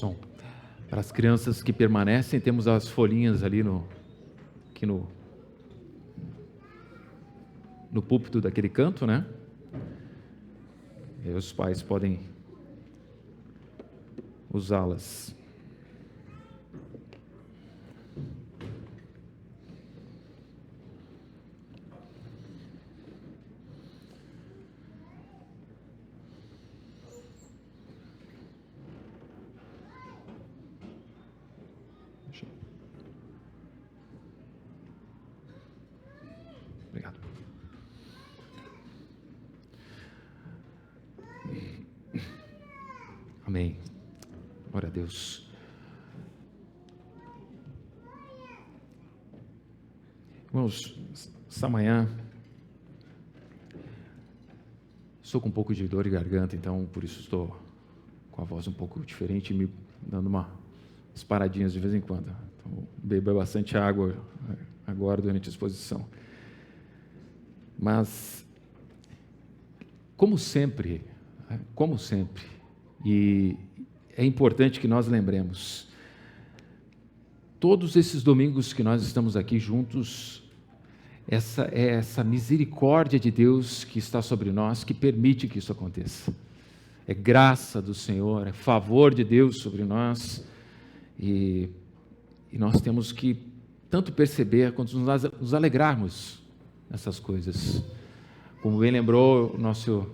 som. Para as crianças que permanecem, temos as folhinhas ali aqui no púlpito daquele canto, né? E os pais podem usá-las. Obrigado. Amém. Glória a Deus. Irmãos, essa manhã estou com um pouco de dor de garganta, então por isso estou com a voz um pouco diferente, me dando umas paradinhas de vez em quando. Então, beba bastante água agora durante a exposição. Mas, como sempre, e é importante que nós lembremos, todos esses domingos que nós estamos aqui juntos, essa misericórdia de Deus que está sobre nós, que permite que isso aconteça. É graça do Senhor, é favor de Deus sobre nós, e nós temos que tanto perceber quanto nos alegrarmos nessas coisas. Como bem lembrou o nosso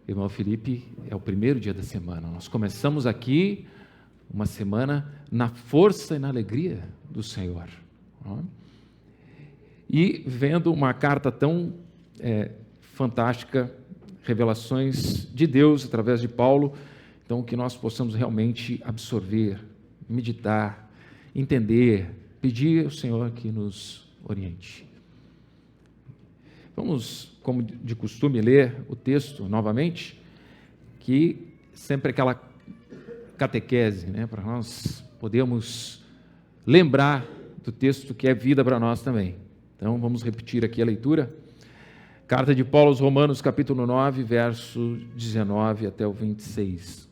irmão Felipe, é o primeiro dia da semana. Nós começamos aqui uma semana na força e na alegria do Senhor. E vendo uma carta tão fantástica, revelações de Deus através de Paulo, então que nós possamos realmente absorver, meditar, entender, pedir ao Senhor que nos oriente. Vamos, como de costume, ler o texto novamente, que sempre aquela catequese, né, para nós podermos lembrar do texto que é vida para nós também. Então, vamos repetir aqui a leitura. Carta de Paulo aos Romanos, capítulo 9, verso 19 até o 26.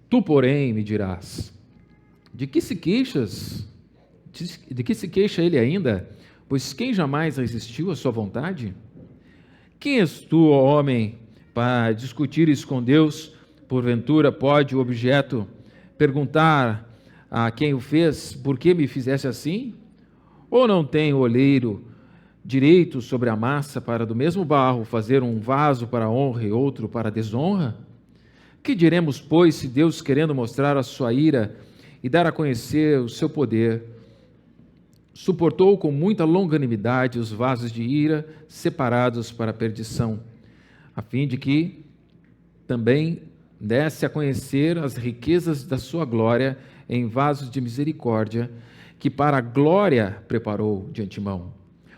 Tu, porém, me dirás, de que se queixas? De que se queixa ele ainda? Pois quem jamais resistiu à sua vontade? Quem és tu, ó homem, para discutires com Deus? Porventura pode o objeto perguntar a quem o fez, por que me fizeste assim? Ou não tem o oleiro direito sobre a massa para do mesmo barro fazer um vaso para honra e outro para desonra? Que diremos, pois, se Deus, querendo mostrar a sua ira e dar a conhecer o seu poder, suportou com muita longanimidade os vasos de ira separados para a perdição, a fim de que também desse a conhecer as riquezas da sua glória em vasos de misericórdia, que para a glória preparou de antemão,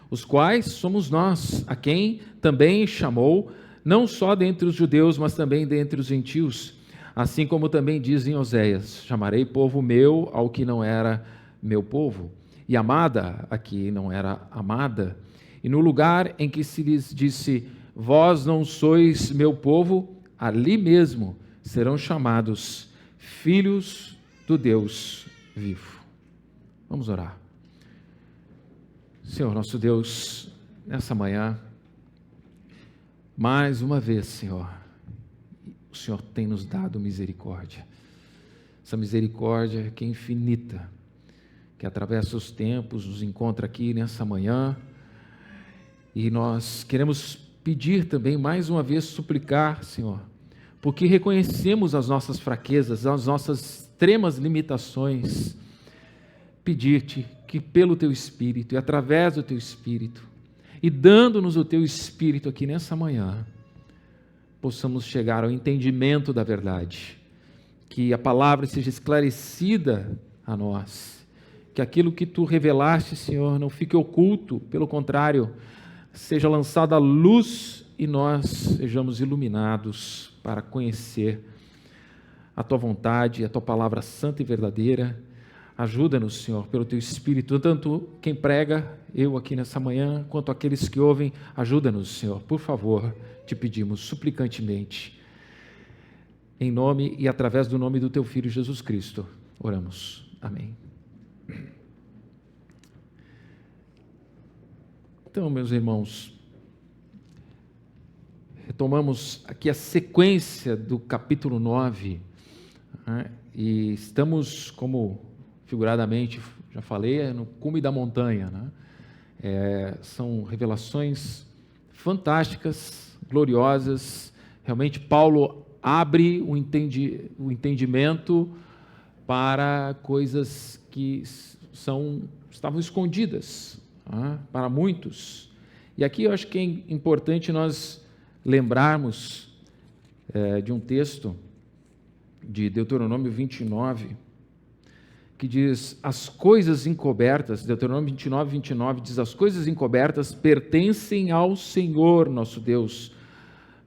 os quais somos nós, a quem também chamou, não só dentre os judeus, mas também dentre os gentios, assim como também diz em Oséias, chamarei povo meu ao que não era meu povo, e amada a que não era amada, e no lugar em que se lhes disse, vós não sois meu povo, ali mesmo serão chamados filhos do Deus vivo. Vamos orar. Senhor, nosso Deus, nessa manhã, mais uma vez, Senhor, o Senhor tem nos dado misericórdia. Essa misericórdia que é infinita, que atravessa os tempos, nos encontra aqui nessa manhã, e nós queremos pedir também, mais uma vez, suplicar, Senhor, porque reconhecemos as nossas fraquezas, as nossas extremas limitações, pedir-te que pelo Teu Espírito e através do Teu Espírito, e dando-nos o Teu Espírito aqui nessa manhã, possamos chegar ao entendimento da verdade, que a palavra seja esclarecida a nós, que aquilo que Tu revelaste, Senhor, não fique oculto, pelo contrário, seja lançada à luz e nós sejamos iluminados para conhecer a Tua vontade, a Tua palavra santa e verdadeira, Ajuda-nos, Senhor, pelo Teu Espírito, tanto quem prega, eu aqui nessa manhã, quanto aqueles que ouvem, ajuda-nos, Senhor, por favor, te pedimos suplicantemente, em nome e através do nome do Teu Filho Jesus Cristo, oramos. Amém. Então, meus irmãos, retomamos aqui a sequência do capítulo 9, né, e estamos, como figuradamente já falei, no cume da montanha, né? São revelações fantásticas, gloriosas. Realmente Paulo abre o entendimento para coisas que estavam escondidas, né, para muitos. E aqui eu acho que é importante nós lembrarmos de um texto de Deuteronômio 29, que diz, as coisas encobertas, Deuteronômio 29, 29, diz, as coisas encobertas pertencem ao Senhor nosso Deus,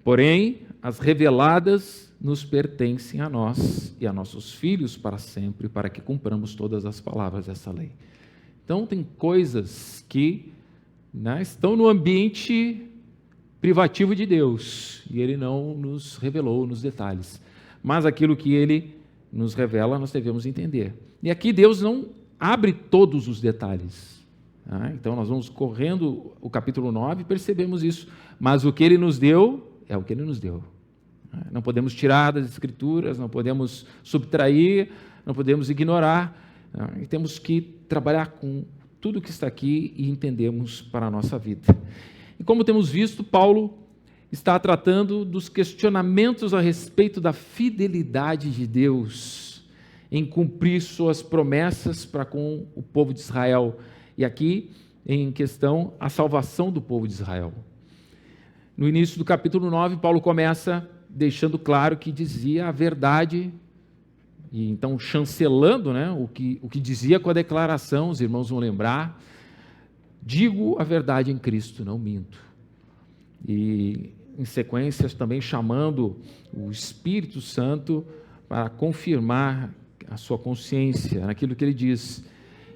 porém, as reveladas nos pertencem a nós e a nossos filhos para sempre, para que cumpramos todas as palavras dessa lei. Então, tem coisas que, né, estão no ambiente privativo de Deus, e Ele não nos revelou nos detalhes, mas aquilo que Ele nos revela, nós devemos entender. E aqui Deus não abre todos os detalhes. Tá? Então, nós vamos correndo o capítulo 9 e percebemos isso. Mas o que Ele nos deu, é o que Ele nos deu. Não podemos tirar das Escrituras, não podemos subtrair, não podemos ignorar. E temos que trabalhar com tudo que está aqui e entendemos para a nossa vida. E como temos visto, Paulo está tratando dos questionamentos a respeito da fidelidade de Deus em cumprir suas promessas para com o povo de Israel. E aqui, em questão, a salvação do povo de Israel. No início do capítulo 9, Paulo começa deixando claro que dizia a verdade, e então chancelando, né, o que dizia com a declaração, os irmãos vão lembrar, digo a verdade em Cristo, não minto. E em sequência também chamando o Espírito Santo para confirmar a sua consciência naquilo que ele diz.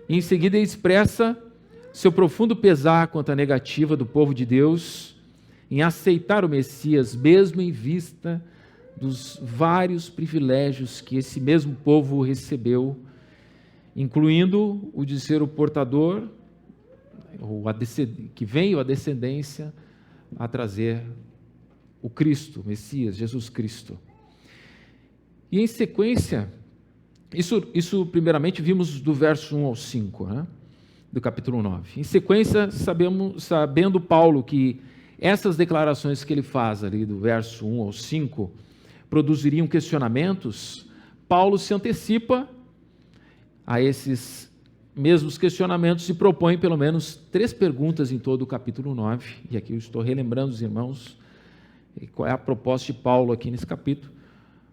E em seguida ele expressa seu profundo pesar quanto à negativa do povo de Deus em aceitar o Messias, mesmo em vista dos vários privilégios que esse mesmo povo recebeu, incluindo o de ser o portador, que veio a descendência a trazer o Cristo, o Messias, Jesus Cristo. E em sequência, isso primeiramente vimos do verso 1 ao 5, né, do capítulo 9. Em sequência, sabendo Paulo que essas declarações que ele faz ali do verso 1 ao 5 produziriam questionamentos, Paulo se antecipa a esses mesmos questionamentos e propõe pelo menos 3 perguntas em todo o capítulo 9, e aqui eu estou relembrando os irmãos qual é a proposta de Paulo aqui nesse capítulo,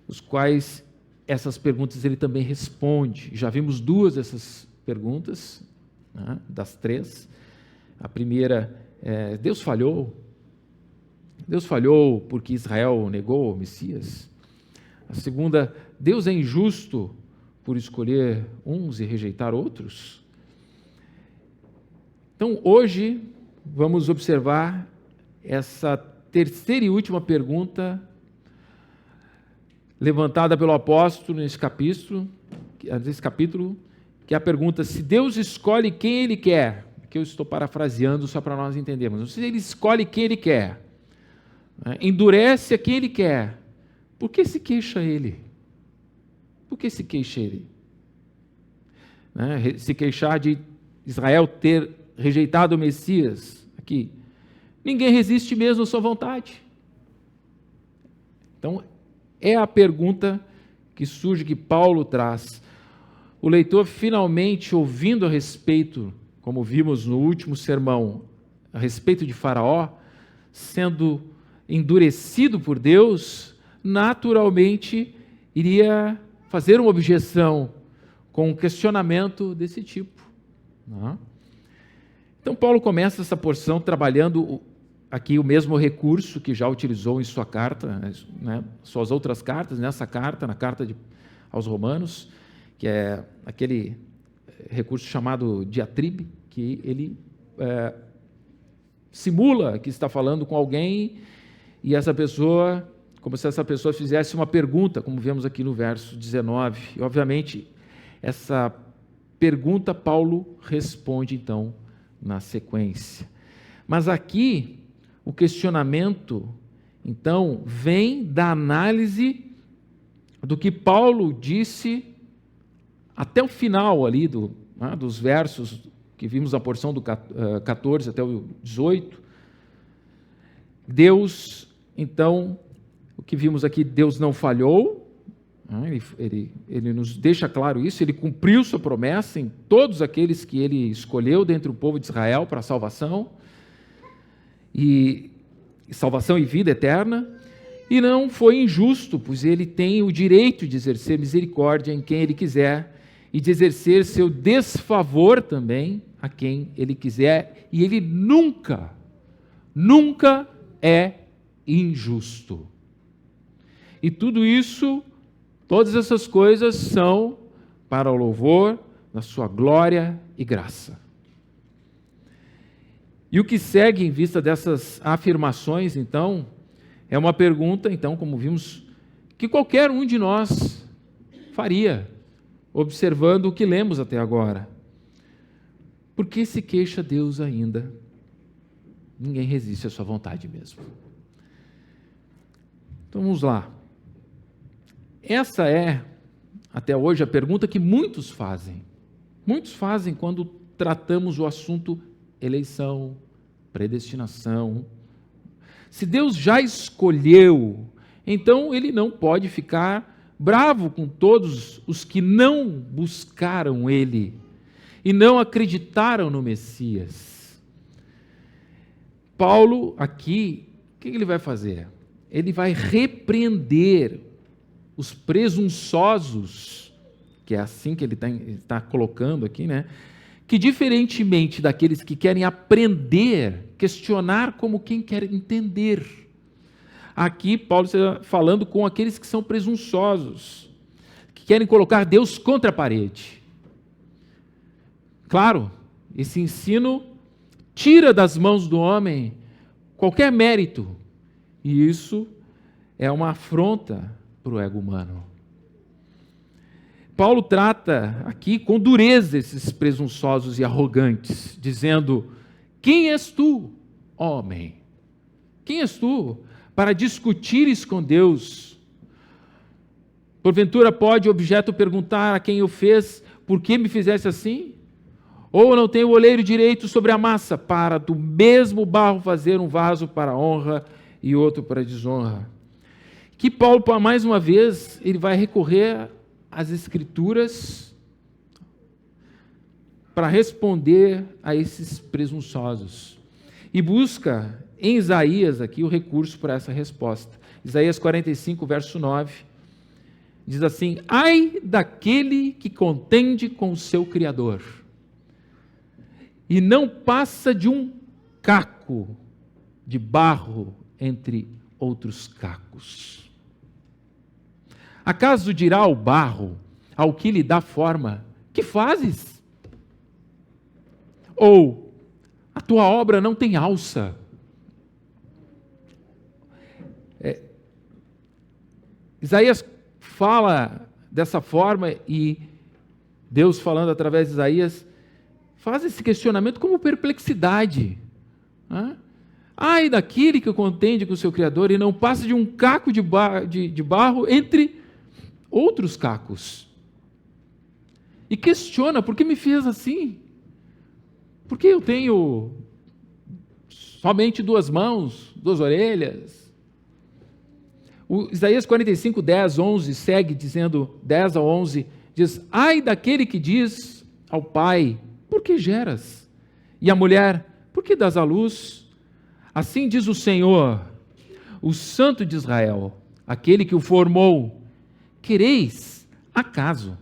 os quais essas perguntas ele também responde. Já vimos 2 dessas perguntas, né, das 3. A primeira é, Deus falhou? Deus falhou porque Israel negou o Messias? A segunda, Deus é injusto por escolher uns e rejeitar outros? Então, hoje, vamos observar essa terceira e última pergunta levantada pelo apóstolo nesse capítulo, que é a pergunta, se Deus escolhe quem Ele quer, que eu estou parafraseando só para nós entendermos, se Ele escolhe quem Ele quer, endurece a quem Ele quer, por que se queixa Ele? Por que se queixa Ele? Se queixar de Israel ter rejeitado o Messias, aqui, ninguém resiste mesmo à sua vontade. Então, é a pergunta que surge, que Paulo traz. O leitor finalmente ouvindo a respeito, como vimos no último sermão, a respeito de Faraó, sendo endurecido por Deus, naturalmente iria fazer uma objeção com um questionamento desse tipo. Então, Paulo começa essa porção trabalhando aqui o mesmo recurso que já utilizou em sua carta, né, suas outras cartas, nessa carta, na carta aos Romanos, que é aquele recurso chamado diatribe, que ele simula que está falando com alguém e essa pessoa, como se essa pessoa fizesse uma pergunta, como vemos aqui no verso 19. E, obviamente, essa pergunta Paulo responde, então, na sequência. Mas aqui, o questionamento, então, vem da análise do que Paulo disse até o final ali dos versos que vimos a porção do 14 até o 18. Deus, então, o que vimos aqui, Deus não falhou, ele nos deixa claro isso, ele cumpriu sua promessa em todos aqueles que ele escolheu dentre o povo de Israel para a salvação, e salvação e vida eterna, e não foi injusto, pois ele tem o direito de exercer misericórdia em quem ele quiser, e de exercer seu desfavor também a quem ele quiser, e ele nunca é injusto. E tudo isso, todas essas coisas são para o louvor da sua glória e graça. E o que segue em vista dessas afirmações, então, é uma pergunta, então, como vimos, que qualquer um de nós faria, observando o que lemos até agora. Por que se queixa Deus ainda? Ninguém resiste à sua vontade mesmo. Então vamos lá. Essa é, até hoje, a pergunta que muitos fazem. Muitos fazem quando tratamos o assunto eleição, predestinação. Se Deus já escolheu, então Ele não pode ficar bravo com todos os que não buscaram Ele e não acreditaram no Messias. Paulo, aqui, o que ele vai fazer? Ele vai repreender os presunçosos, que é assim que ele está colocando aqui, né? Que diferentemente daqueles que querem aprender, questionar como quem quer entender. Aqui Paulo está falando com aqueles que são presunçosos, que querem colocar Deus contra a parede. Claro, esse ensino tira das mãos do homem qualquer mérito, e isso é uma afronta para o ego humano. Paulo trata aqui com dureza esses presunçosos e arrogantes, dizendo: quem és tu, homem? Quem és tu para discutires com Deus? Porventura pode o objeto perguntar a quem o fez: por que me fizesse assim? Ou não tem o oleiro direito sobre a massa, para do mesmo barro fazer um vaso para honra e outro para desonra? Que Paulo, mais uma vez, ele vai recorrer às Escrituras para responder a esses presunçosos. E busca em Isaías aqui o recurso para essa resposta. Isaías 45, verso 9, diz assim: ai daquele que contende com o seu Criador, e não passa de um caco de barro entre outros cacos. Acaso dirá ao barro, ao que lhe dá forma: que fazes? Ou, a tua obra não tem alça. Isaías fala dessa forma, e Deus, falando através de Isaías, faz esse questionamento como perplexidade. Ai daquele que contende com o seu Criador e não passa de um caco de barro entre outros cacos. E questiona: por que me fez assim? Por que eu tenho somente 2 mãos, 2 orelhas? O Isaías 45, 10, 11, segue dizendo, 10 a 11, diz: ai daquele que diz ao pai: por que geras? E a mulher: por que dás à luz? Assim diz o Senhor, o Santo de Israel, aquele que o formou: quereis, acaso,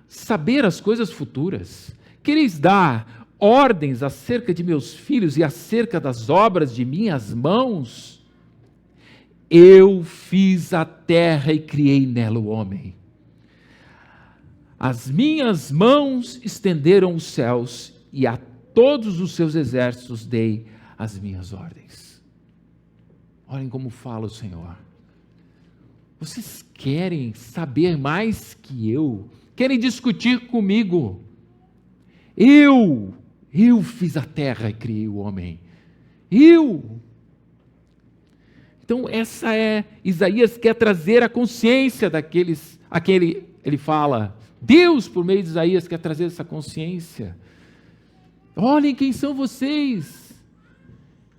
saber as coisas futuras? Quereis dar ordens acerca de meus filhos e acerca das obras de minhas mãos? Eu fiz a terra e criei nela o homem. As minhas mãos estenderam os céus, e a todos os seus exércitos dei as minhas ordens. Olhem como fala o Senhor. Vocês querem saber mais que eu? Querem discutir comigo? Eu fiz a terra e criei o homem. Então Isaías quer trazer a consciência daqueles a quem ele fala. Deus, por meio de Isaías, quer trazer essa consciência. Olhem quem são vocês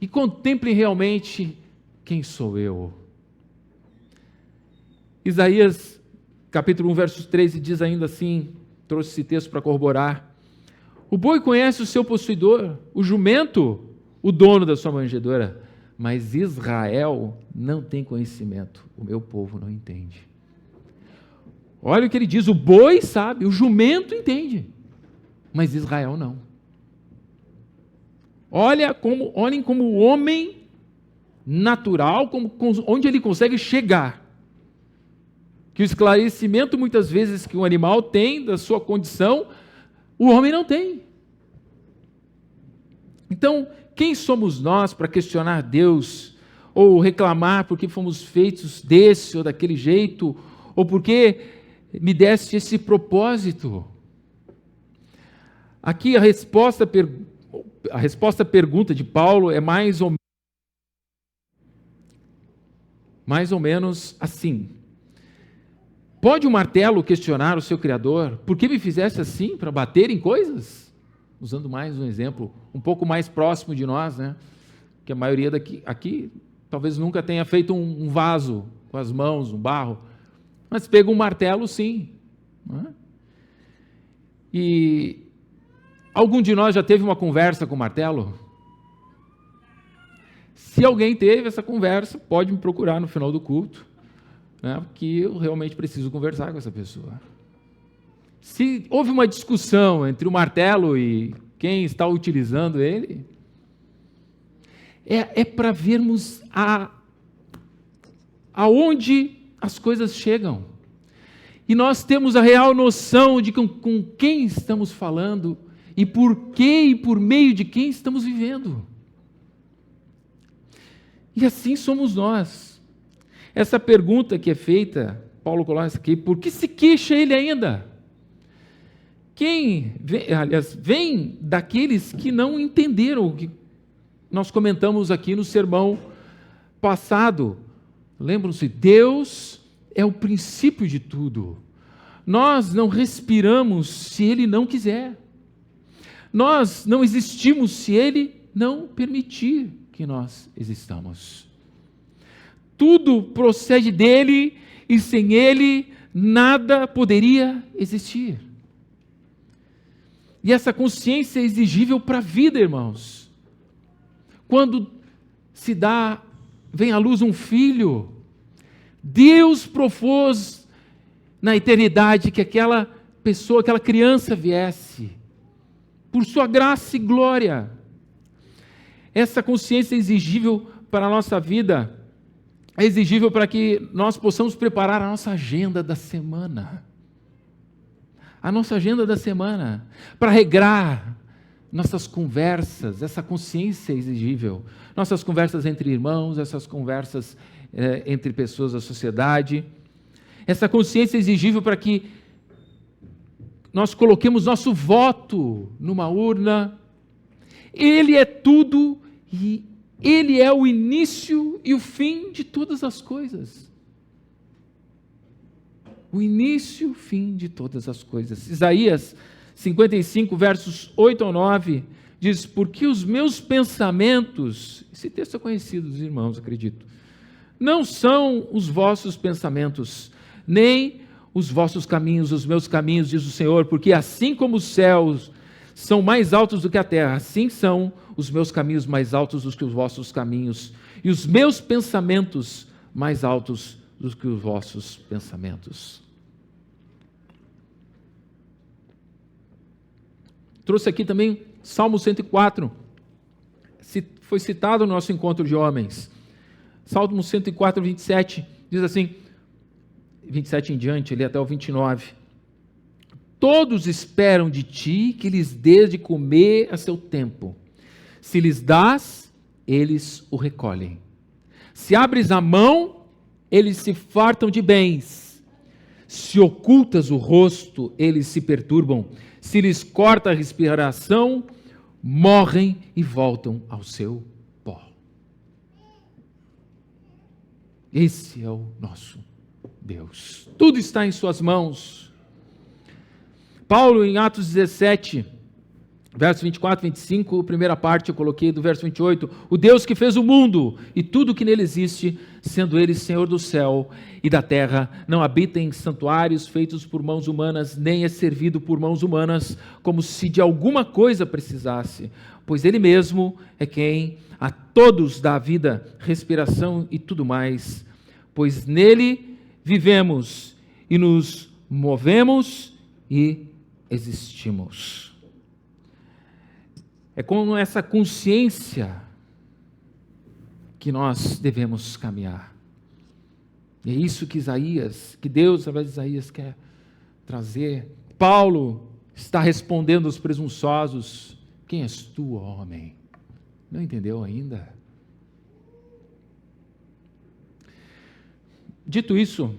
e contemplem realmente quem sou eu. Isaías, capítulo 1, versos 13, diz ainda assim, trouxe esse texto para corroborar: o boi conhece o seu possuidor, o jumento, o dono da sua manjedoura, mas Israel não tem conhecimento, o meu povo não entende. Olha o que ele diz: o boi sabe, o jumento entende, mas Israel não. Olhem como o homem natural, onde ele consegue chegar. Que o esclarecimento, muitas vezes, que um animal tem da sua condição, o homem não tem. Então, quem somos nós para questionar Deus, ou reclamar porque fomos feitos desse ou daquele jeito, ou porque me deste esse propósito? Aqui a resposta à pergunta de Paulo é mais ou menos assim: pode o martelo questionar o seu Criador? Por que me fizeste assim, para bater em coisas? Usando mais um exemplo, um pouco mais próximo de nós, né? Que a maioria aqui talvez nunca tenha feito um vaso com as mãos, um barro, mas pega um martelo, sim. Não é? E algum de nós já teve uma conversa com o martelo? Se alguém teve essa conversa, pode me procurar no final do culto, né, porque eu realmente preciso conversar com essa pessoa. Se houve uma discussão entre o martelo e quem está utilizando ele, é para vermos aonde as coisas chegam. E nós temos a real noção de com quem estamos falando e por que e por meio de quem estamos vivendo. E assim somos nós. Essa pergunta que é feita, Paulo coloca aqui: por que se queixa ele ainda? Vem daqueles que não entenderam o que nós comentamos aqui no sermão passado. Lembram-se, Deus é o princípio de tudo. Nós não respiramos se Ele não quiser. Nós não existimos se Ele não permitir que nós existamos. Tudo procede dele e sem ele nada poderia existir. E essa consciência é exigível para a vida, irmãos. Quando vem à luz um filho, Deus propôs na eternidade que aquela pessoa, aquela criança viesse, por sua graça e glória. Essa consciência é exigível para a nossa vida, é exigível para que nós possamos preparar a nossa agenda da semana. A nossa agenda da semana, para regrar nossas conversas, essa consciência é exigível. Nossas conversas entre irmãos, essas conversas entre pessoas da sociedade. Essa consciência é exigível para que nós coloquemos nosso voto numa urna. Ele é tudo e Ele é o início e o fim de todas as coisas. O início e o fim de todas as coisas. Isaías 55, versos 8 ao 9, diz: porque os meus pensamentos, esse texto é conhecido dos irmãos, acredito, não são os vossos pensamentos, nem os vossos caminhos, os meus caminhos, diz o Senhor, porque assim como os céus são mais altos do que a terra, assim são os meus caminhos mais altos do que os vossos caminhos, e os meus pensamentos mais altos do que os vossos pensamentos. Trouxe aqui também Salmo 104, foi citado no nosso encontro de homens. Salmo 104, 27, diz assim, 27 em diante, ali até o 29. todos esperam de ti que lhes dês de comer a seu tempo. Se lhes dás, eles o recolhem. Se abres a mão, eles se fartam de bens. Se ocultas o rosto, eles se perturbam. Se lhes corta a respiração, morrem e voltam ao seu pó. Esse é o nosso Deus. Tudo está em suas mãos. Paulo, em Atos 17, verso 24, 25, primeira parte eu coloquei do verso 28, o Deus que fez o mundo e tudo que nele existe, sendo ele Senhor do céu e da terra, não habita em santuários feitos por mãos humanas, nem é servido por mãos humanas, como se de alguma coisa precisasse, pois ele mesmo é quem a todos dá vida, respiração e tudo mais, pois nele vivemos e nos movemos e existimos. É com essa consciência que nós devemos caminhar. E é isso que Deus, através de Isaías, quer trazer. Paulo está respondendo aos presunçosos: quem és tu, homem? Não entendeu ainda? Dito isso,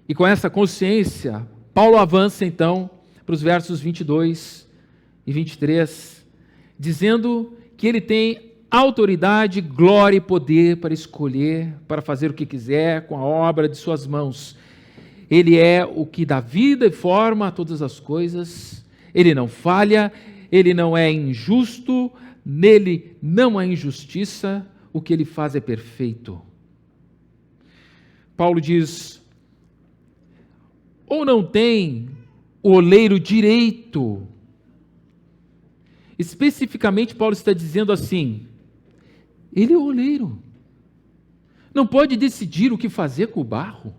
e com essa consciência, Paulo avança então para os versos 22 e 23, dizendo que ele tem autoridade, glória e poder para escolher, para fazer o que quiser com a obra de suas mãos. Ele é o que dá vida e forma a todas as coisas, ele não falha, ele não é injusto, nele não há injustiça, o que ele faz é perfeito. Paulo diz: ou não tem o oleiro direito? Especificamente, Paulo está dizendo assim: ele é o oleiro, não pode decidir o que fazer com o barro,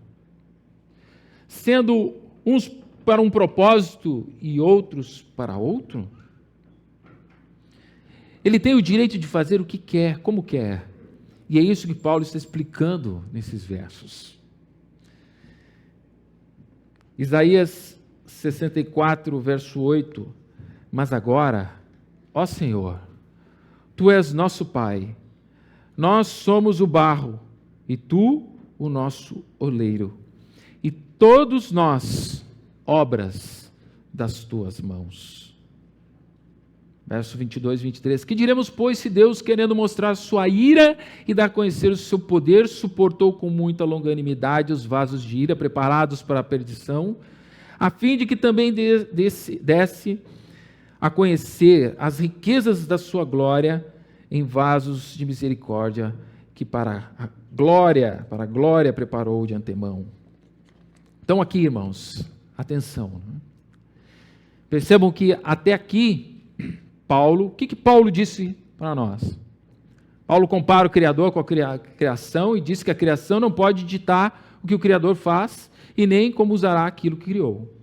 sendo uns para um propósito e outros para outro? Ele tem o direito de fazer o que quer, como quer, e é isso que Paulo está explicando nesses versos. Isaías 64, verso 8, mas agora, ó Senhor, Tu és nosso Pai, nós somos o barro, e Tu o nosso oleiro, e todos nós, obras das Tuas mãos. Verso 22 e 23, que diremos, pois, se Deus, querendo mostrar sua ira e dar a conhecer o seu poder, suportou com muita longanimidade os vasos de ira preparados para a perdição, a fim de que também desse a conhecer as riquezas da sua glória em vasos de misericórdia, que para a glória preparou de antemão. Então aqui, irmãos, atenção. Percebam que até aqui, Paulo, o que Paulo disse para nós? Paulo compara o Criador com a criação e diz que a criação não pode ditar o que o Criador faz e nem como usará aquilo que criou.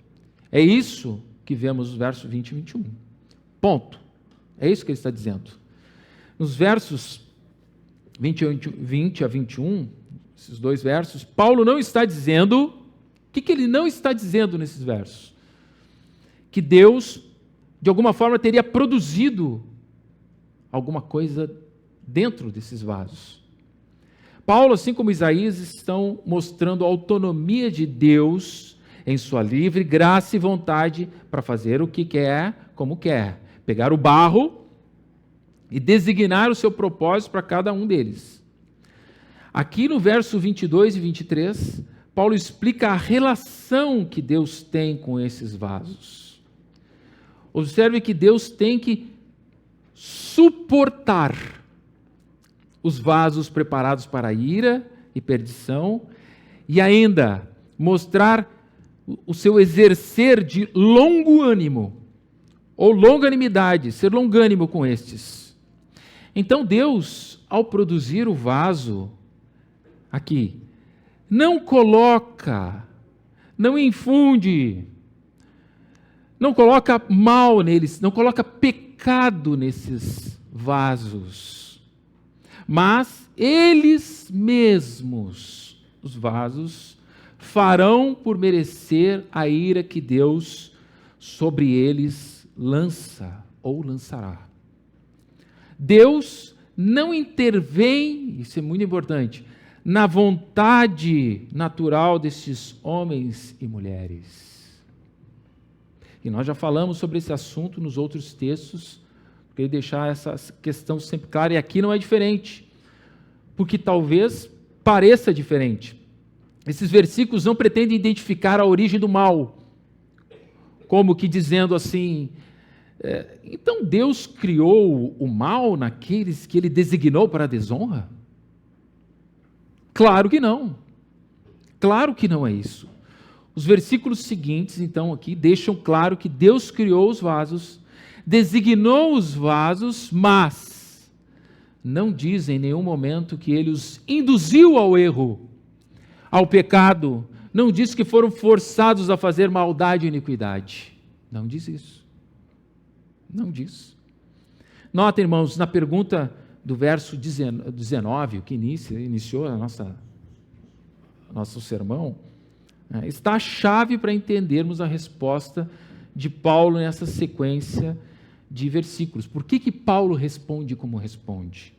É isso que vemos nos versos 20 e 21. Ponto. É isso que ele está dizendo. Nos versos 20 a 21, esses dois versos, Paulo não está dizendo... O que ele não está dizendo nesses versos? Que Deus, de alguma forma, teria produzido alguma coisa dentro desses vasos. Paulo, assim como Isaías, estão mostrando a autonomia de Deus em sua livre graça e vontade para fazer o que quer, como quer. Pegar o barro e designar o seu propósito para cada um deles. Aqui no verso 22 e 23, Paulo explica a relação que Deus tem com esses vasos. Observe que Deus tem que suportar os vasos preparados para a ira e perdição e ainda mostrar o seu exercer de longo ânimo ou longanimidade, ser longânimo com estes. Então Deus, ao produzir o vaso aqui, não coloca, não infunde, não coloca mal neles, não coloca pecado nesses vasos, mas eles mesmos, os vasos, farão por merecer a ira que Deus sobre eles lança ou lançará. Deus não intervém, isso é muito importante, na vontade natural destes homens e mulheres. E nós já falamos sobre esse assunto nos outros textos, queria deixar essa questão sempre clara, e aqui não é diferente, porque talvez pareça diferente. Esses versículos não pretendem identificar a origem do mal, como que dizendo assim, então Deus criou o mal naqueles que Ele designou para a desonra? Claro que não. Claro que não é isso. Os versículos seguintes, então, aqui, deixam claro que Deus criou os vasos, designou os vasos, mas não diz em nenhum momento que Ele os induziu ao erro, ao pecado. Não diz que foram forçados a fazer maldade e iniquidade. Não diz isso. Não diz. Nota, irmãos, na pergunta do verso 19, que iniciou nosso sermão, está a chave para entendermos a resposta de Paulo nessa sequência de versículos. Por que Paulo responde como responde?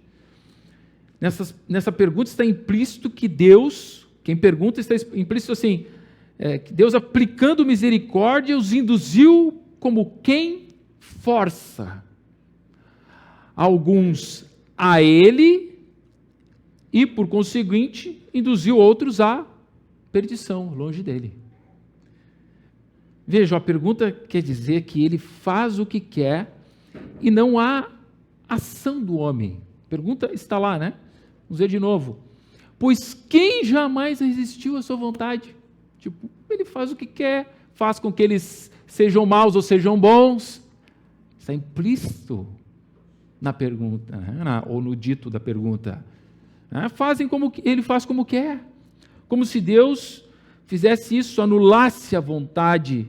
Nessa pergunta está implícito que Deus, quem pergunta está implícito assim, que Deus, aplicando misericórdia, os induziu como quem força alguns a Ele e, por conseguinte, induziu outros à perdição, longe dele. Vejam, a pergunta quer dizer que Ele faz o que quer e não há ação do homem. A pergunta está lá, né? Vamos ver de novo. Pois quem jamais resistiu à sua vontade? Tipo, Ele faz o que quer, faz com que eles sejam maus ou sejam bons. Está implícito na pergunta, né? Ou no dito da pergunta. Ele faz como quer. Como se Deus fizesse isso, anulasse a vontade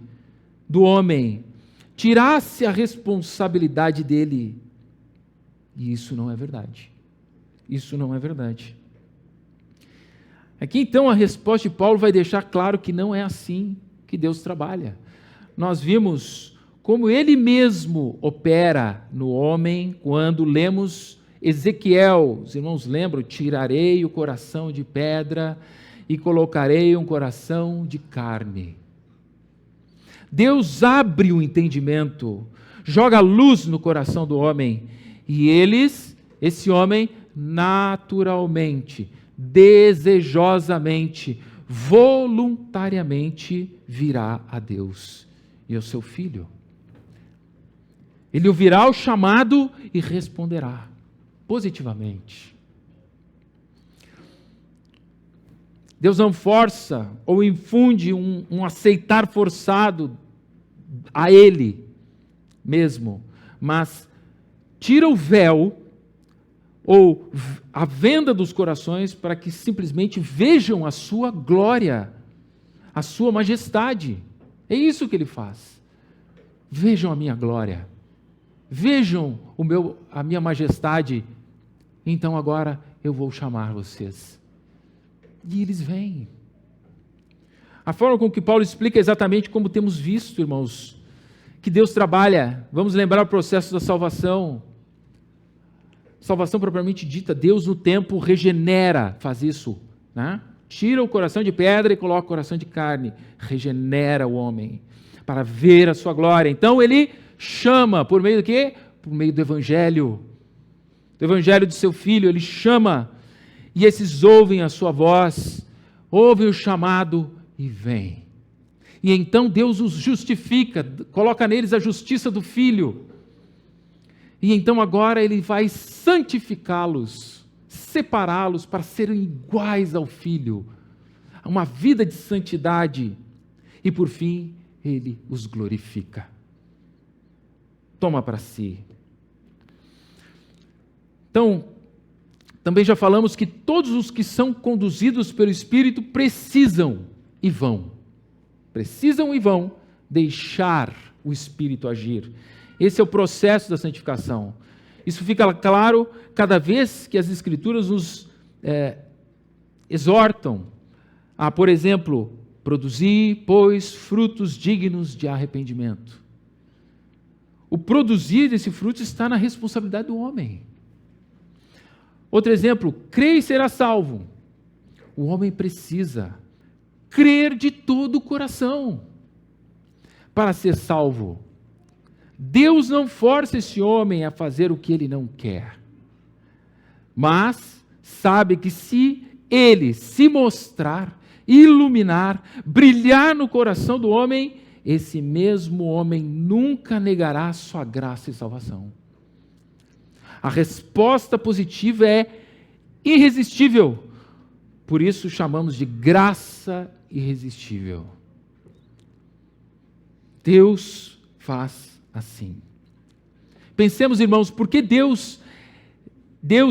do homem, tirasse a responsabilidade dele. E isso não é verdade. Isso não é verdade. Aqui então a resposta de Paulo vai deixar claro que não é assim que Deus trabalha. Nós vimos como Ele mesmo opera no homem quando lemos Ezequiel. Os irmãos lembram? Tirarei o coração de pedra e colocarei um coração de carne. Deus abre o entendimento, joga luz no coração do homem, e esse homem, naturalmente, desejosamente, voluntariamente virá a Deus e ao seu Filho. Ele ouvirá o chamado e responderá positivamente. Deus não força ou infunde um aceitar forçado a Ele mesmo, mas tira o véu ou a venda dos corações para que simplesmente vejam a sua glória, a sua majestade. É isso que Ele faz. Vejam a minha glória, vejam a minha majestade, então agora eu vou chamar vocês. E eles vêm. A forma com que Paulo explica é exatamente como temos visto, irmãos, que Deus trabalha. Vamos lembrar o processo da salvação. Salvação propriamente dita, Deus no tempo regenera, faz isso, né? Tira o coração de pedra e coloca o coração de carne, regenera o homem para ver a sua glória. Então Ele chama, por meio do quê? Por meio do Evangelho de seu Filho. Ele chama, e esses ouvem a sua voz, ouvem o chamado e vêm. E então Deus os justifica, coloca neles a justiça do Filho. E então agora Ele vai santificá-los, separá-los para serem iguais ao Filho, uma vida de santidade. E por fim, Ele os glorifica. Toma para si. Então, também já falamos que todos os que são conduzidos pelo Espírito precisam e vão deixar o Espírito agir. Esse é o processo da santificação. Isso fica claro cada vez que as Escrituras nos exortam Por exemplo, produzir, pois, frutos dignos de arrependimento. O produzir desse fruto está na responsabilidade do homem. Outro exemplo, crê e será salvo. O homem precisa crer de todo o coração para ser salvo. Deus não força esse homem a fazer o que ele não quer, mas sabe que se ele se mostrar, iluminar, brilhar no coração do homem, esse mesmo homem nunca negará sua graça e salvação. A resposta positiva é irresistível, por isso chamamos de graça irresistível. Deus faz assim. Pensemos, irmãos, por que Deus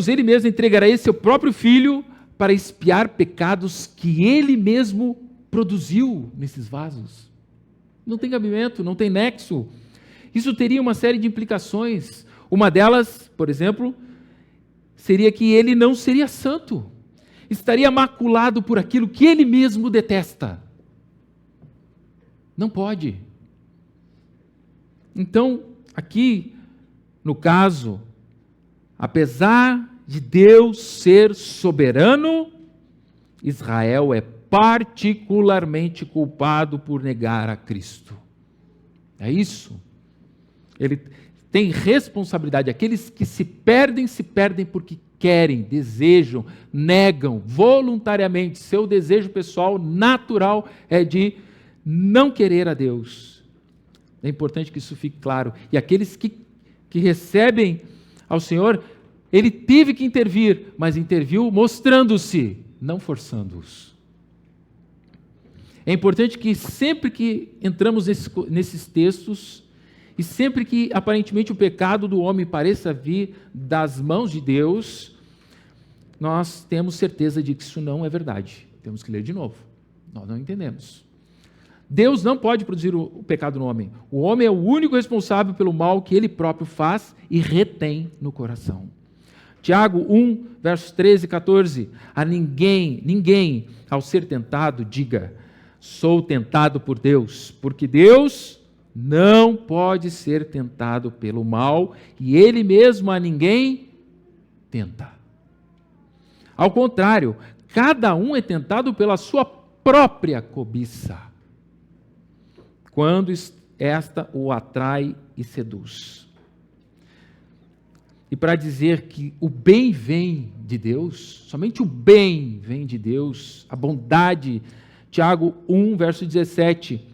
Ele mesmo entregará esse seu próprio Filho para expiar pecados que Ele mesmo produziu nesses vasos? Não tem cabimento, não tem nexo. Isso teria uma série de implicações. Uma delas, por exemplo, seria que Ele não seria santo. Estaria maculado por aquilo que Ele mesmo detesta. Não pode. Então, aqui, no caso, apesar de Deus ser soberano, Israel é particularmente culpado por negar a Cristo. É isso. Ele tem responsabilidade. Aqueles que se perdem porque querem, desejam, negam voluntariamente. Seu desejo pessoal natural é de não querer a Deus. É importante que isso fique claro. E aqueles que recebem ao Senhor, Ele teve que intervir, mas interviu mostrando-se, não forçando-os. É importante que sempre que entramos nesses textos, e sempre que aparentemente o pecado do homem pareça vir das mãos de Deus, nós temos certeza de que isso não é verdade. Temos que ler de novo. Nós não entendemos. Deus não pode produzir o pecado no homem. O homem é o único responsável pelo mal que ele próprio faz e retém no coração. Tiago 1, versos 13 e 14. A ninguém, ao ser tentado, diga: sou tentado por Deus, porque Deus não pode ser tentado pelo mal, e Ele mesmo a ninguém tenta. Ao contrário, cada um é tentado pela sua própria cobiça, quando esta o atrai e seduz. E para dizer que o bem vem de Deus, somente o bem vem de Deus, a bondade, Tiago 1, verso 17,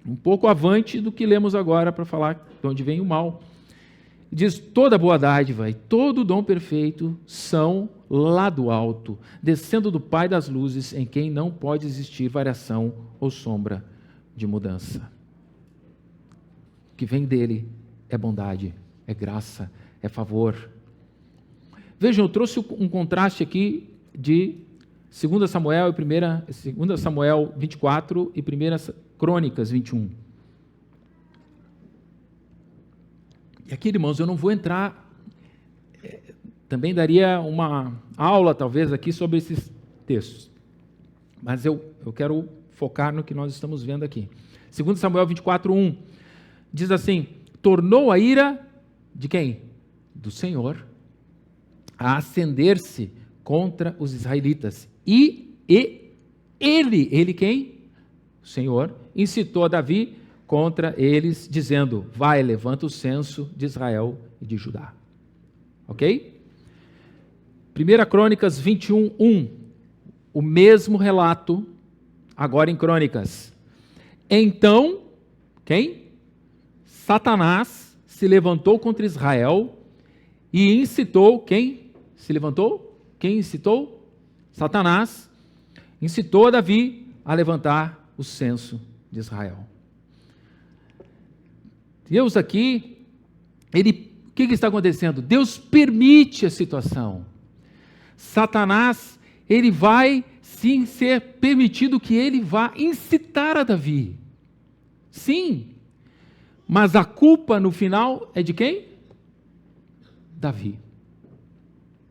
um pouco avante do que lemos agora para falar de onde vem o mal. Diz: toda boa dádiva e todo dom perfeito são lá do alto, descendo do Pai das luzes, em quem não pode existir variação ou sombra de mudança. O que vem dele é bondade, é graça, é favor. Vejam, eu trouxe um contraste aqui de 2 Samuel 24 e 1 Crônicas 21. E aqui, irmãos, eu não vou entrar, também daria uma aula, talvez, aqui sobre esses textos. Mas eu quero focar no que nós estamos vendo aqui. 2 Samuel 24, 1, diz assim: tornou a ira de quem? Do Senhor a acender-se contra os israelitas. E ele quem? O Senhor incitou a Davi contra eles, dizendo: vai, levanta o censo de Israel e de Judá. Ok? 1 Crônicas 21, 1, o mesmo relato, agora em Crônicas. Então, quem? Satanás se levantou contra Israel e incitou, quem se levantou? Quem incitou? Satanás incitou a Davi a levantar o censo de Israel. Deus aqui, o que está acontecendo? Deus permite a situação. Satanás, ele vai sim ser permitido que ele vá incitar a Davi. Sim, mas a culpa no final é de quem? Davi.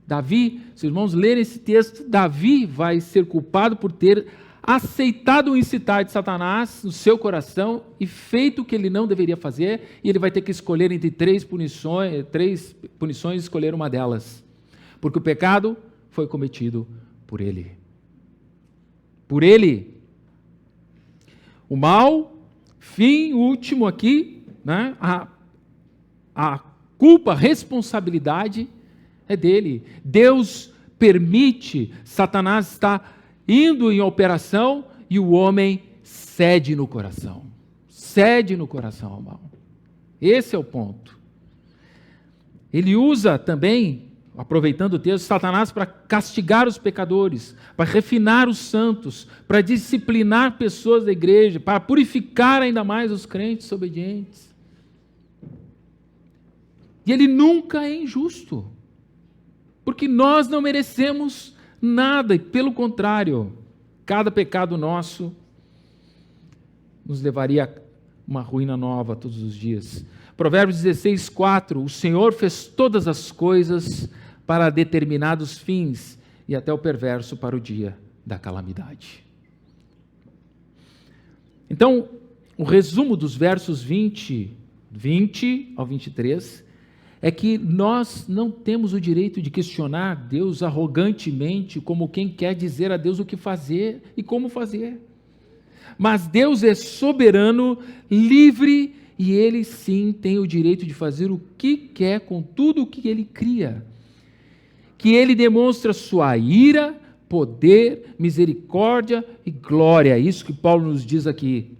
Davi, se os irmãos lerem esse texto, Davi vai ser culpado por ter aceitado o incitar de Satanás no seu coração e feito o que ele não deveria fazer, e ele vai ter que escolher entre três punições, escolher uma delas, porque o pecado foi cometido por ele. Por ele. O mal, fim último aqui, né? A culpa, a responsabilidade é dele. Deus permite, Satanás estar indo em operação e o homem cede no coração. Cede no coração ao mal. Esse é o ponto. Ele usa também, aproveitando o texto, Satanás para castigar os pecadores, para refinar os santos, para disciplinar pessoas da igreja, para purificar ainda mais os crentes obedientes. E ele nunca é injusto, porque nós não merecemos nada, e pelo contrário, cada pecado nosso nos levaria a uma ruína nova todos os dias. Provérbios 16, 4, o Senhor fez todas as coisas para determinados fins, e até o perverso para o dia da calamidade. Então, o resumo dos versos 20 ao 23, é que nós não temos o direito de questionar Deus arrogantemente, como quem quer dizer a Deus o que fazer e como fazer. Mas Deus é soberano, livre, e Ele sim tem o direito de fazer o que quer com tudo o que Ele cria. Que Ele demonstra sua ira, poder, misericórdia e glória. É isso que Paulo nos diz aqui.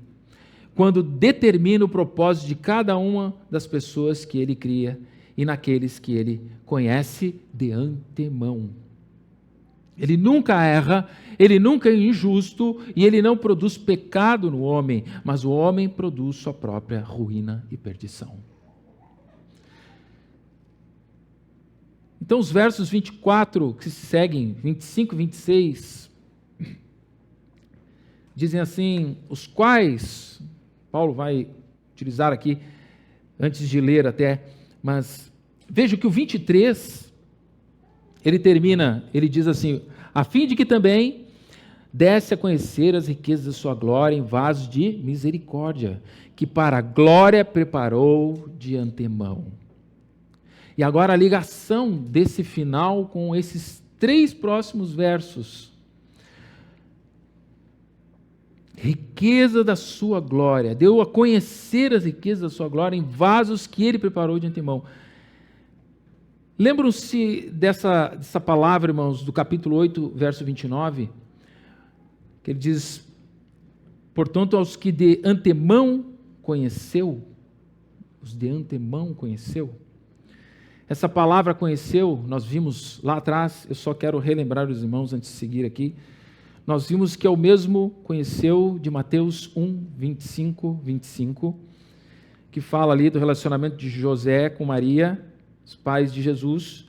Quando determina o propósito de cada uma das pessoas que Ele cria, e naqueles que Ele conhece de antemão. Ele nunca erra, Ele nunca é injusto, e Ele não produz pecado no homem, mas o homem produz sua própria ruína e perdição. Então os versos 24 que se seguem, 25 e 26, dizem assim, os quais, Paulo vai utilizar aqui, antes de ler até, mas veja que o 23, ele termina, ele diz assim, a fim de que também desse a conhecer as riquezas da sua glória em vasos de misericórdia, que para a glória preparou de antemão. E agora a ligação desse final com esses três próximos versos. Riqueza da sua glória, deu a conhecer as riquezas da sua glória em vasos que Ele preparou de antemão. Lembram-se dessa palavra, irmãos, do capítulo 8, verso 29, que ele diz, portanto, aos que de antemão conheceu, os de antemão conheceu. Essa palavra conheceu, nós vimos lá atrás, eu só quero relembrar os irmãos antes de seguir aqui, nós vimos que é o mesmo conheceu de Mateus 1, 25, que fala ali do relacionamento de José com Maria, os pais de Jesus.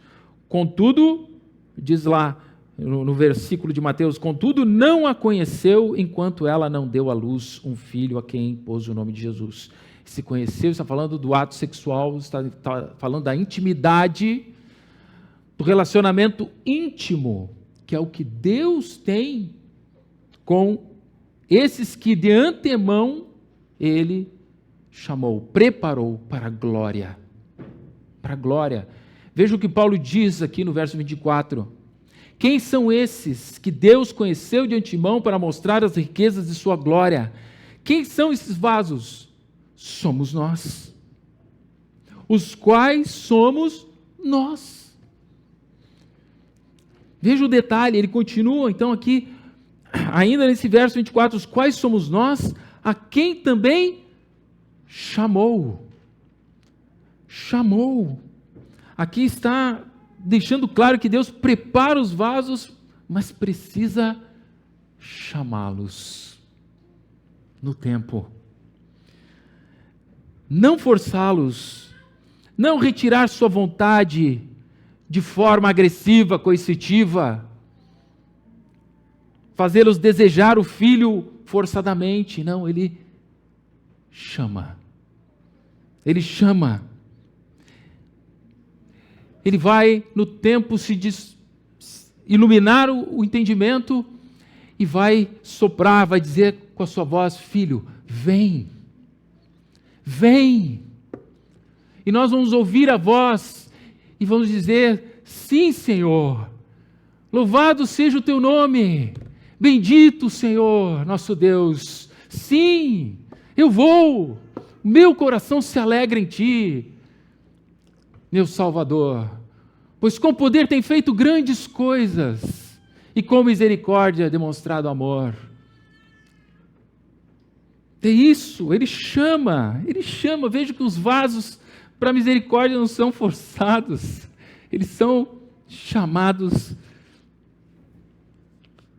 Contudo, diz lá no versículo de Mateus, contudo não a conheceu enquanto ela não deu à luz um filho a quem pôs o nome de Jesus. Se conheceu, está falando do ato sexual, está falando da intimidade, do relacionamento íntimo, que é o que Deus tem com esses que de antemão Ele chamou, preparou para a glória. Para a glória. Veja o que Paulo diz aqui no verso 24. Quem são esses que Deus conheceu de antemão para mostrar as riquezas de sua glória? Quem são esses vasos? Somos nós. Os quais somos nós. Veja o detalhe, ele continua então aqui, ainda nesse verso 24, os quais somos nós, a quem também chamou. Chamou. Aqui está deixando claro que Deus prepara os vasos, mas precisa chamá-los no tempo. Não forçá-los, não retirar sua vontade de forma agressiva, coercitiva, fazê-los desejar o filho forçadamente. Não, Ele chama. Ele chama. Ele vai no tempo iluminar o entendimento e vai soprar, vai dizer com a sua voz: filho, vem, vem. E nós vamos ouvir a voz e vamos dizer: sim, Senhor, louvado seja o teu nome, bendito Senhor, nosso Deus, sim, eu vou, meu coração se alegra em ti, meu Salvador, pois com poder tem feito grandes coisas, e com misericórdia demonstrado amor. É isso, Ele chama, veja que os vasos para misericórdia não são forçados, eles são chamados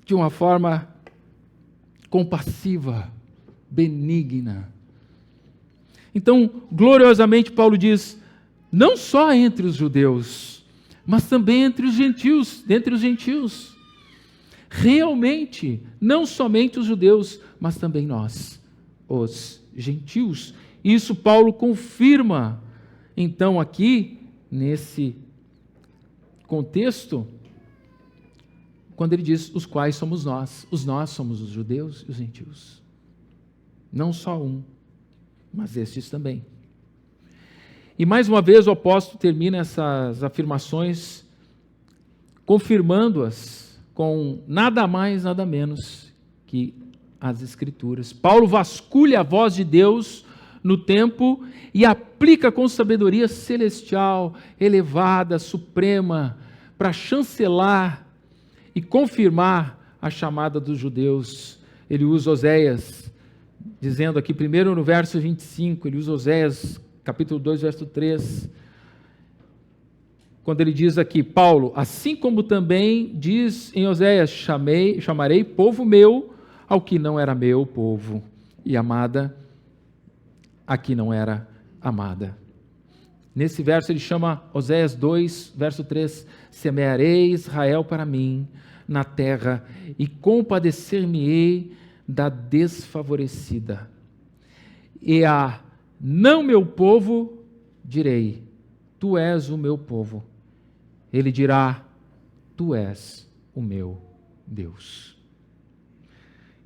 de uma forma compassiva, benigna. Então, gloriosamente, Paulo diz, não só entre os judeus, mas também entre os gentios. Realmente, não somente os judeus, mas também nós, os gentios. Isso Paulo confirma, então, aqui, nesse contexto, quando ele diz, os quais somos nós. Os nós somos os judeus e os gentios. Não só um, mas estes também. E mais uma vez o apóstolo termina essas afirmações confirmando-as com nada mais, nada menos que as Escrituras. Paulo vasculha a voz de Deus no tempo e aplica com sabedoria celestial, elevada, suprema, para chancelar e confirmar a chamada dos judeus. Ele usa Oséias, dizendo aqui, primeiro no verso 25, ele usa Oséias, capítulo 2, verso 3, quando ele diz aqui, Paulo, assim como também diz em Oséias, chamarei povo meu ao que não era meu povo, e amada a que não era amada. Nesse verso ele chama Oséias 2, verso 3, semearei Israel para mim na terra e compadecer-me-ei da desfavorecida. E a não meu povo direi, tu és o meu povo. Ele dirá, tu és o meu Deus.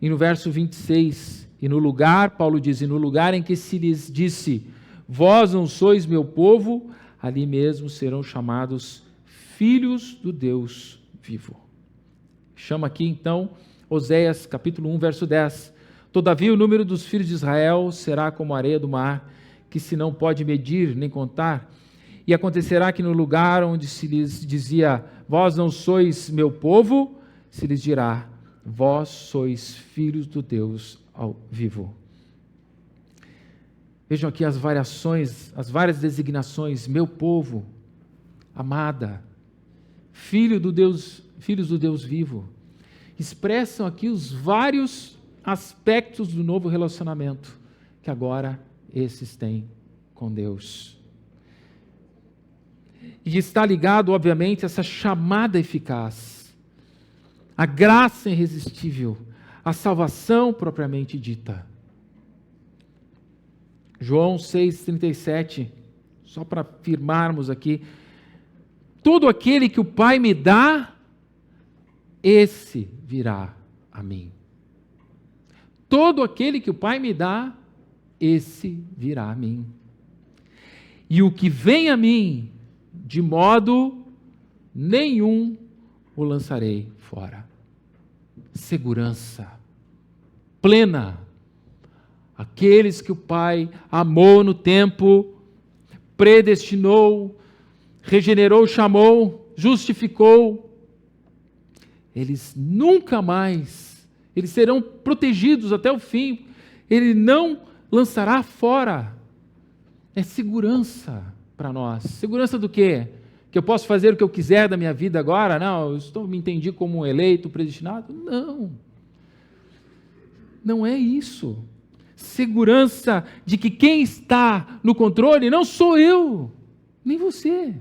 E no verso 26, e no lugar, Paulo diz, e no lugar em que se lhes disse, vós não sois meu povo, ali mesmo serão chamados filhos do Deus vivo. Chama aqui então Oséias capítulo 1, verso 10. Todavia o número dos filhos de Israel será como a areia do mar, que se não pode medir nem contar. E acontecerá que no lugar onde se lhes dizia, vós não sois meu povo, se lhes dirá, vós sois filhos do Deus vivo. Vejam aqui as variações, as várias designações, meu povo, amada, filhos do Deus vivo, expressam aqui os vários aspectos do novo relacionamento que agora esses têm com Deus. E está ligado, obviamente, a essa chamada eficaz, a graça irresistível, a salvação propriamente dita. João 6,37, só para afirmarmos aqui, todo aquele que o Pai me dá, esse virá a mim. Todo aquele que o Pai me dá, esse virá a mim. E o que vem a mim, de modo nenhum o lançarei fora. Segurança plena. Aqueles que o Pai amou no tempo, predestinou, regenerou, chamou, justificou, eles nunca mais, eles serão protegidos até o fim, Ele não lançará fora. É segurança para nós. Segurança do quê? Que eu posso fazer o que eu quiser da minha vida agora? Não, me entendi como um eleito, predestinado? Não. Não é isso. Segurança de que quem está no controle não sou eu, nem você.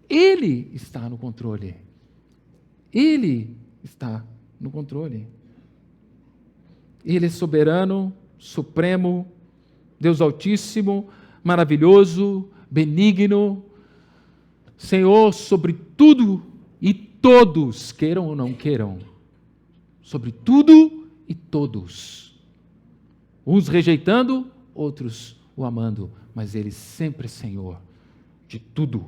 Ele está no controle. Ele está no controle. Ele é soberano, supremo, Deus Altíssimo, maravilhoso, benigno, Senhor sobre tudo e todos, queiram ou não queiram, sobre tudo e todos. Uns rejeitando, outros o amando, mas Ele sempre é Senhor de tudo.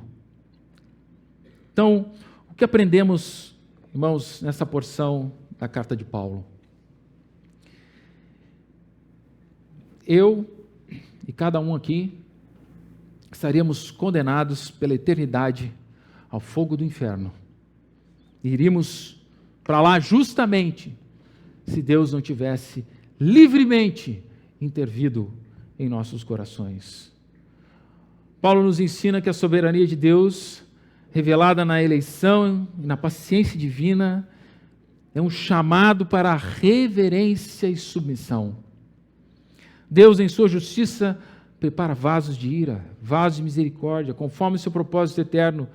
Então, o que aprendemos, irmãos, nessa porção da carta de Paulo? Eu e cada um aqui estaríamos condenados pela eternidade ao fogo do inferno. Iríamos para lá justamente se Deus não tivesse livremente intervido em nossos corações. Paulo nos ensina que a soberania de Deus, revelada na eleição e na paciência divina, é um chamado para a reverência e submissão. Deus, em sua justiça, prepara vasos de ira, vasos de misericórdia, conforme o seu propósito eterno.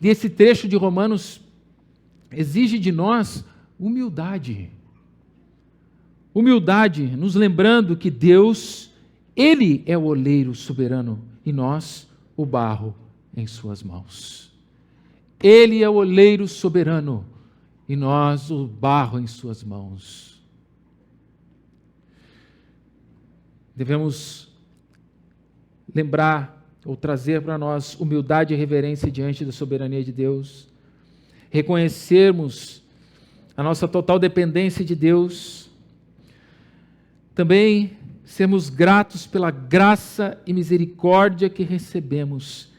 E esse trecho de Romanos exige de nós humildade. Humildade, nos lembrando que Deus, Ele é o oleiro soberano e nós, o barro em suas mãos. Ele é o oleiro soberano e nós, o barro em suas mãos. Devemos lembrar ou trazer para nós humildade e reverência diante da soberania de Deus, reconhecermos a nossa total dependência de Deus, também sermos gratos pela graça e misericórdia que recebemos,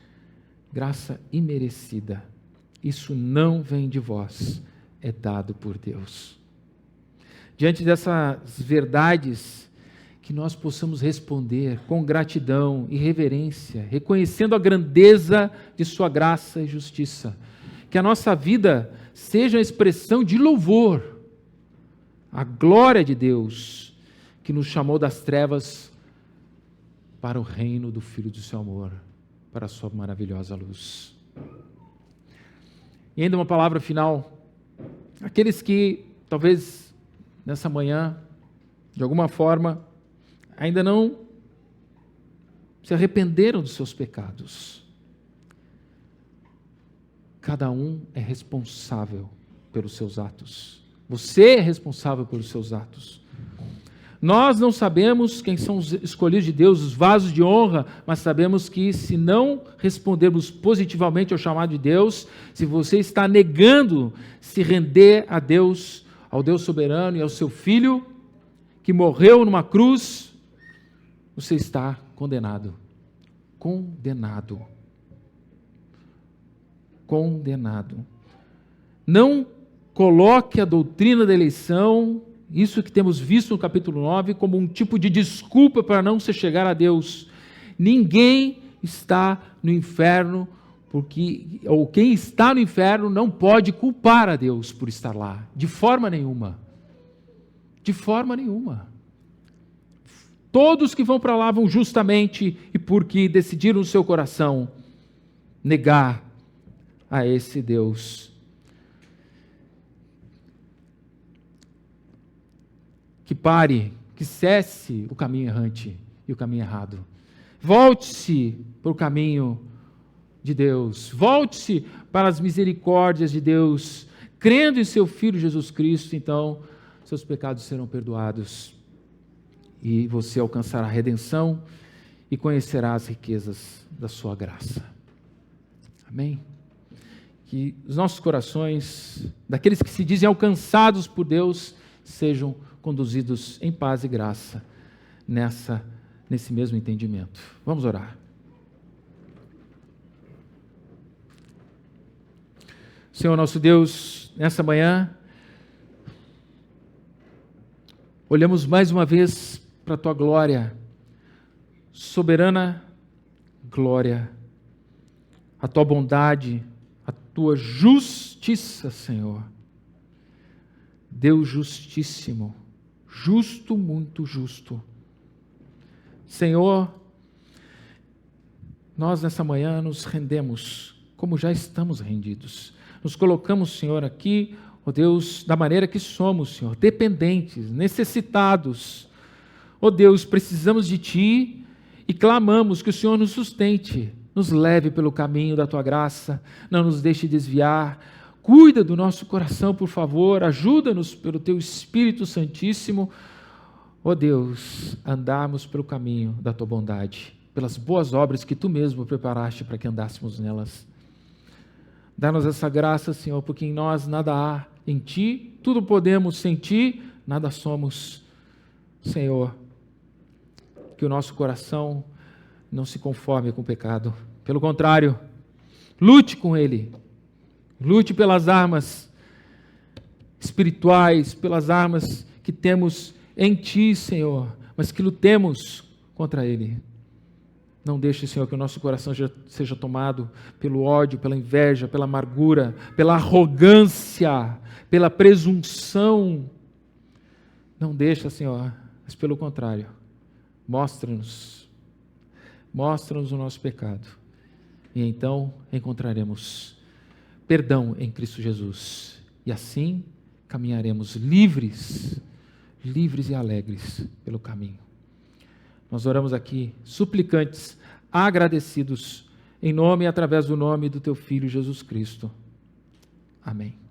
graça imerecida. Isso não vem de vós, é dado por Deus. Diante dessas verdades, que nós possamos responder com gratidão e reverência, reconhecendo a grandeza de sua graça e justiça. Que a nossa vida seja a expressão de louvor à glória de Deus, que nos chamou das trevas para o reino do Filho do seu amor, para a sua maravilhosa luz. E ainda uma palavra final. Aqueles que, talvez, nessa manhã, de alguma forma, ainda não se arrependeram dos seus pecados. Cada um é responsável pelos seus atos. Você é responsável pelos seus atos. Nós não sabemos quem são os escolhidos de Deus, os vasos de honra, mas sabemos que se não respondermos positivamente ao chamado de Deus, se você está negando se render a Deus, ao Deus soberano e ao seu Filho, que morreu numa cruz, você está condenado. Condenado. Condenado. Não coloque a doutrina da eleição, isso que temos visto no capítulo 9, como um tipo de desculpa para não se chegar a Deus. Ninguém está no inferno, ou quem está no inferno não pode culpar a Deus por estar lá, de forma nenhuma. De forma nenhuma. Todos que vão para lá vão justamente e porque decidiram no seu coração negar a esse Deus. Que pare, que cesse o caminho errante e o caminho errado. Volte-se para o caminho de Deus. Volte-se para as misericórdias de Deus. Crendo em seu Filho Jesus Cristo, então seus pecados serão perdoados. E você alcançará a redenção e conhecerá as riquezas da sua graça. Amém? Que os nossos corações, daqueles que se dizem alcançados por Deus, sejam conduzidos em paz e graça nesse mesmo entendimento. Vamos orar. Senhor nosso Deus, nessa manhã, olhamos mais uma vez para a Tua glória, soberana glória, a Tua bondade, a Tua justiça, Senhor. Deus justíssimo, justo, muito justo. Senhor, nós nessa manhã nos rendemos, como já estamos rendidos. Nos colocamos, Senhor, aqui, ó Deus, da maneira que somos, Senhor, dependentes, necessitados. Ó Deus, precisamos de Ti e clamamos que o Senhor nos sustente, nos leve pelo caminho da Tua graça, não nos deixe desviar, Cuida do nosso coração, por favor, ajuda-nos pelo Teu Espírito Santíssimo, ó Deus, a andarmos pelo caminho da Tua bondade, pelas boas obras que Tu mesmo preparaste para que andássemos nelas. Dá-nos essa graça, Senhor, porque em nós nada há, em Ti tudo podemos, sem Ti nada somos. Senhor, que o nosso coração não se conforme com o pecado, pelo contrário, lute com ele, lute pelas armas espirituais, pelas armas que temos em Ti, Senhor, mas que lutemos contra ele. Não deixe, Senhor, que o nosso coração seja tomado pelo ódio, pela inveja, pela amargura, pela arrogância, pela presunção. Não deixa, Senhor, mas pelo contrário, mostra-nos o nosso pecado. E então encontraremos perdão em Cristo Jesus. E assim caminharemos livres e alegres pelo caminho. Nós oramos aqui, suplicantes, agradecidos, em nome e através do nome do Teu Filho Jesus Cristo. Amém.